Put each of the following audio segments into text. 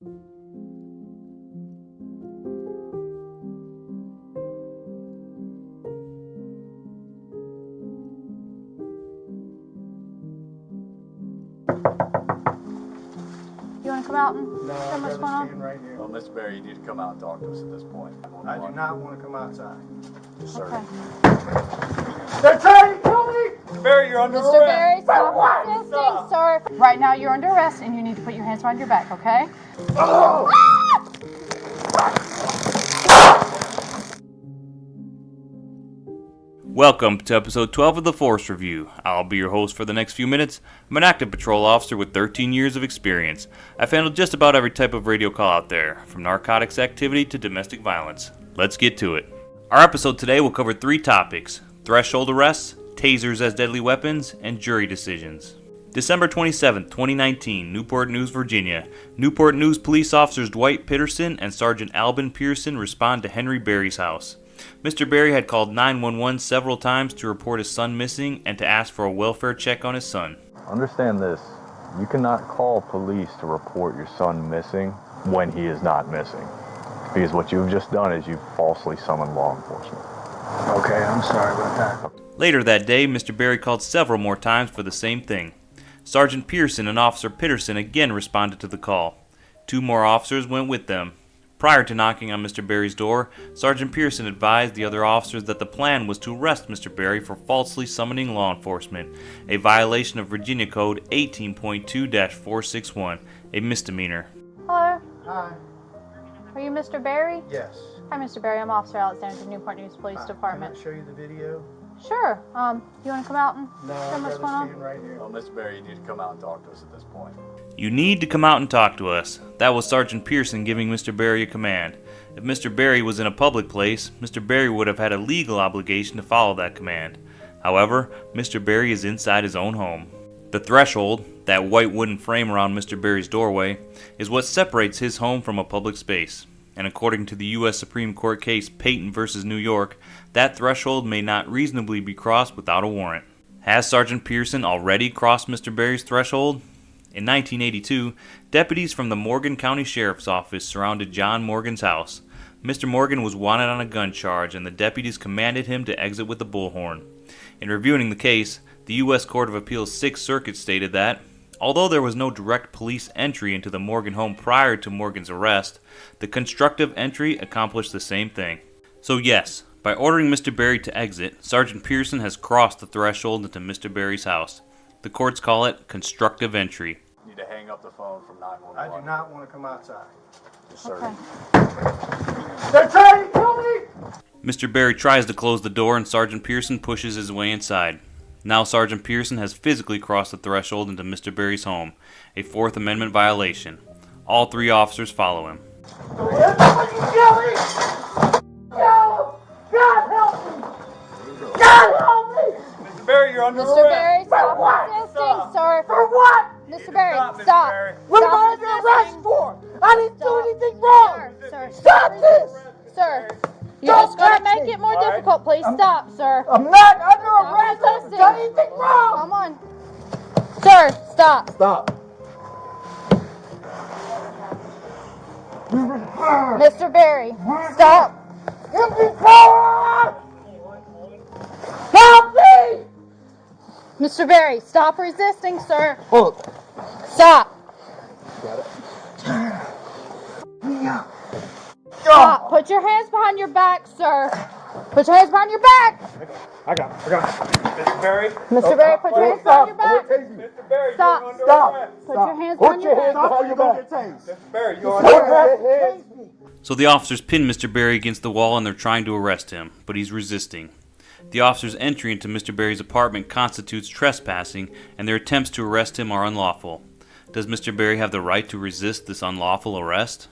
You want to come out and No, tell I'd me what's rather going on? stand right here. Well, Mr. Barry, you need to come out and talk to us at this point. I do not want to come outside. Yes, sir. Okay. They're trying to kill me! Mr. Barry, you're under Mr. arrest! Barry, stop resisting, sir. Right now, you're under arrest, and you need to put your hands behind your back, okay? Oh! Welcome to episode 12 of the Force Review. I'll be your host for the next few minutes. I'm an active patrol officer with 13 years of experience. I've handled just about every type of radio call out there, from narcotics activity to domestic violence. Let's get to it. Our episode today will cover 3 topics: threshold arrests, tasers as deadly weapons, and jury decisions. December 27, 2019, Newport News, Virginia. Newport News Police officers Dwight Pitterson and Sergeant Albin Pearson respond to Henry Barry's house. Mr. Barry had called 911 several times to report his son missing and to ask for a welfare check on his son. Understand this, you cannot call police to report your son missing when he is not missing. Because what you've just done is you've falsely summoned law enforcement. Okay, I'm sorry about that. Later that day, Mr. Barry called several more times for the same thing. Sergeant Pearson and Officer Pitterson again responded to the call. 2 more officers went with them. Prior to knocking on Mr. Barry's door, Sergeant Pearson advised the other officers that the plan was to arrest Mr. Barry for falsely summoning law enforcement, a violation of Virginia Code 18.2-461, a misdemeanor. Hello, Hi. are you Mr. Barry? Yes. Hi, Mr. Barry. I'm Officer Alexander from Newport News Police Department. Can I show you the video? Sure. You want to come out and No, tell I'd me what's rather going on? stand right here. Well, Mr. Barry, you need to come out and talk to us at this point. You need to come out and talk to us. That was Sergeant Pearson giving Mr. Barry a command. If Mr. Barry was in a public place, Mr. Barry would have had a legal obligation to follow that command. However, Mr. Barry is inside his own home. The threshold, that white wooden frame around Mr. Barry's doorway, is what separates his home from a public space. And according to the U.S. Supreme Court case Payon v. New York, that threshold may not reasonably be crossed without a warrant. Has Sergeant Pearson already crossed Mr. Barry's threshold? In 1982, deputies from the Morgan County Sheriff's Office surrounded John Morgan's house. Mr. Morgan was wanted on a gun charge, and the deputies commanded him to exit with a bullhorn. In reviewing the case, the U.S. Court of Appeals 6th Circuit stated that, although there was no direct police entry into the Morgan home prior to Morgan's arrest, the constructive entry accomplished the same thing. So yes, by ordering Mr. Barry to exit, Sergeant Pearson has crossed the threshold into Mr. Barry's house. The courts call it constructive entry. You need to hang up the phone from 911. I do not want to come outside. Yes, sir. Okay. They're trying to kill me! Mr. Barry tries to close the door and Sergeant Pearson pushes his way inside. Now Sergeant Pearson has physically crossed the threshold into Mr. Barry's home, a 4th Amendment violation. All 3 officers follow him. They're fucking killing me! No! God help me! God help me! Mr. Barry, you're under Mr. Barry, stop resisting, sir. For what? Mr. Barry, Stop, Mr. stop. Barry. What am Stop I under resisting. arrest for? I didn't do anything wrong! Sir, Stop this! Sir, you're Don't just going to touch make me. it more difficult. Please stop, sir. I'm not under arrest! I haven't resisting. done anything wrong! Come on. Sir, stop. Stop. Mr. Barry, stop. Give me power! Help me! Mr. Barry, stop resisting, sir. Hold. Stop. Stop. Put your hands behind your back, sir. Put your hands behind your back. I got it. Mr. Barry. Mr. Barry, put your hands behind your back. Mr. Barry, Stop. you're under Stop. arrest. Put your hands behind your back. behind your back. Mr. Barry, you're under arrest. So the officers pin Mr. Barry against the wall and they're trying to arrest him, but he's resisting. The officers' entry into Mr. Barry's apartment constitutes trespassing, and their attempts to arrest him are unlawful. Does Mr. Barry have the right to resist this unlawful arrest?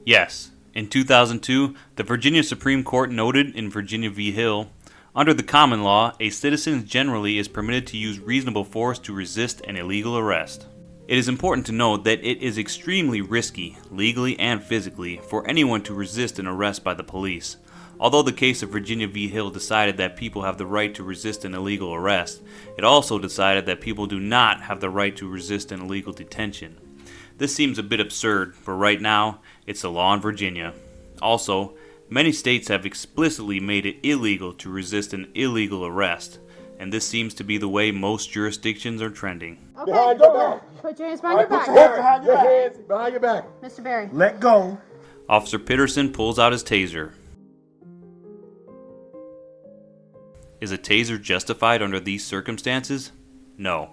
Yes. In 2002, the Virginia Supreme Court noted in Virginia v. Hill, under the common law, a citizen generally is permitted to use reasonable force to resist an illegal arrest. It is important to note that it is extremely risky, legally and physically, for anyone to resist an arrest by the police. Although the case of Virginia v. Hill decided that people have the right to resist an illegal arrest, it also decided that people do not have the right to resist an illegal detention. This seems a bit absurd, but right now, it's the law in Virginia. Also, many states have explicitly made it illegal to resist an illegal arrest, and this seems to be the way most jurisdictions are trending. Okay, Behind your back. put your hands behind your Put back. your hands behind your back. Behind your back. Mr. Berry. Let go. Officer Pitterson pulls out his taser. Is a taser justified under these circumstances? No.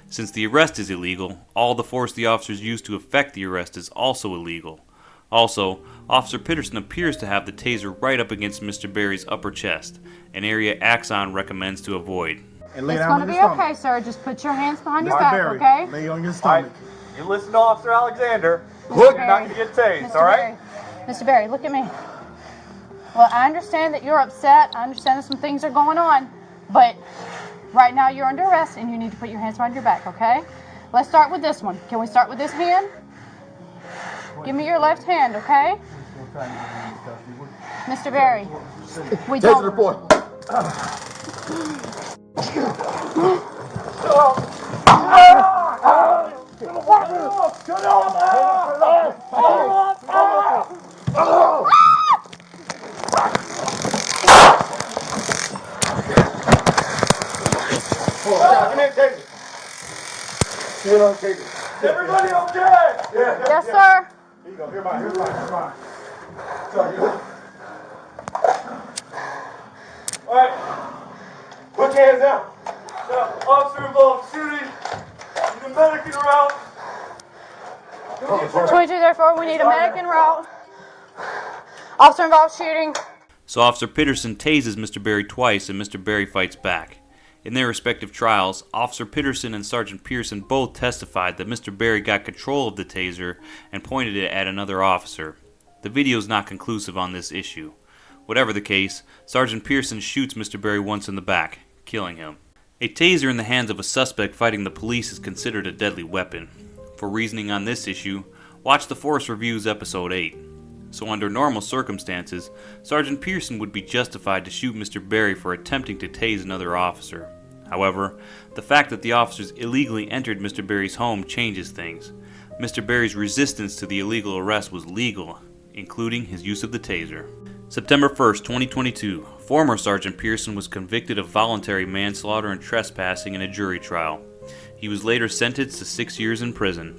Since the arrest is illegal, all the force the officers use to effect the arrest is also illegal. Also, Officer Pitterson appears to have the taser right up against Mr. Berry's upper chest, an area Axon recommends to avoid. And lay It's down going to on be your stomach. okay, sir. Just put your hands behind your Mr. back, Berry, okay? lay on your All right, stomach. you listen to Officer Alexander. Mr. You're Berry. not going to get tased, Mr. all right? Berry. Mr. Berry, look at me. Well, I understand that you're upset. I understand that some things are going on. But right now you're under arrest and you need to put your hands behind your back, okay? Let's start with this one. Can we start with this hand? Give me your left hand, okay? Mr. Berry, we Taser don't... report. Everybody okay? Yes, sir. Here you go. Here's mine. All right. Put your hands down. Officer involved shooting. Need a medic en route. 22, therefore, we need a medic en route. Officer involved shooting. So Officer Pitterson tases Mr. Berry twice and Mr. Berry fights back. In their respective trials, Officer Pitterson and Sergeant Pearson both testified that Mr. Berry got control of the taser and pointed it at another officer. The video is not conclusive on this issue. Whatever the case, Sergeant Pearson shoots Mr. Berry once in the back, killing him. A taser in the hands of a suspect fighting the police is considered a deadly weapon. For reasoning on this issue, watch the Force Reviews Episode 8. So under normal circumstances, Sergeant Pearson would be justified to shoot Mr. Berry for attempting to tase another officer. However, the fact that the officers illegally entered Mr. Berry's home changes things. Mr. Berry's resistance to the illegal arrest was legal, including his use of the taser. September 1st, 2022, former Sergeant Pearson was convicted of voluntary manslaughter and trespassing in a jury trial. He was later sentenced to 6 years in prison.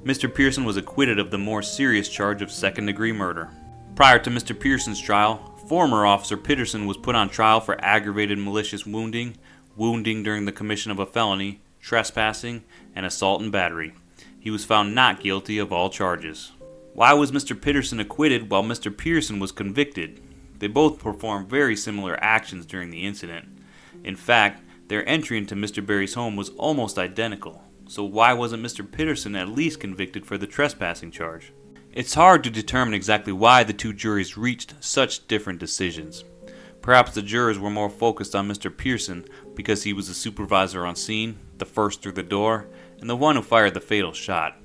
Mr. Pearson was acquitted of the more serious charge of second-degree murder. Prior to Mr. Pearson's trial, former Officer Pitterson was put on trial for aggravated malicious wounding, wounding during the commission of a felony, trespassing, and assault and battery. He was found not guilty of all charges. Why was Mr. Pitterson acquitted while Mr. Pearson was convicted? They both performed very similar actions during the incident. In fact, their entry into Mr. Berry's home was almost identical. So why wasn't Mr. Pitterson at least convicted for the trespassing charge? It's hard to determine exactly why the two juries reached such different decisions. Perhaps the jurors were more focused on Mr. Pearson because he was the supervisor on scene, the first through the door, and the one who fired the fatal shot.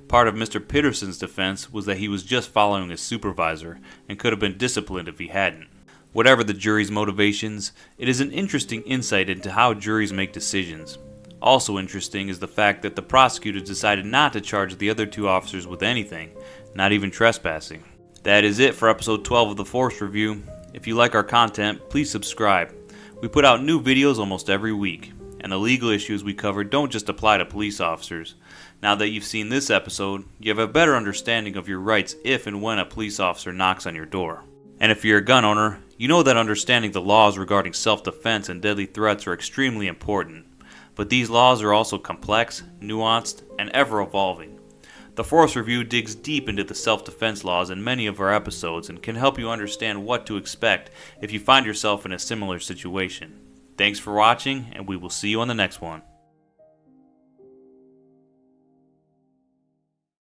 Part of Mr. Pitterson's defense was that he was just following his supervisor and could have been disciplined if he hadn't. Whatever the jury's motivations, it is an interesting insight into how juries make decisions. Also interesting is the fact that the prosecutors decided not to charge the other two officers with anything, not even trespassing. That is it for episode 12 of the Force Review. If you like our content, please subscribe. We put out new videos almost every week, and the legal issues we cover don't just apply to police officers. Now that you've seen this episode, you have a better understanding of your rights if and when a police officer knocks on your door. And if you're a gun owner, you know that understanding the laws regarding self-defense and deadly threats are extremely important. But these laws are also complex, nuanced, and ever-evolving. The Force Review digs deep into the self-defense laws in many of our episodes and can help you understand what to expect if you find yourself in a similar situation. Thanks for watching, and we will see you on the next one.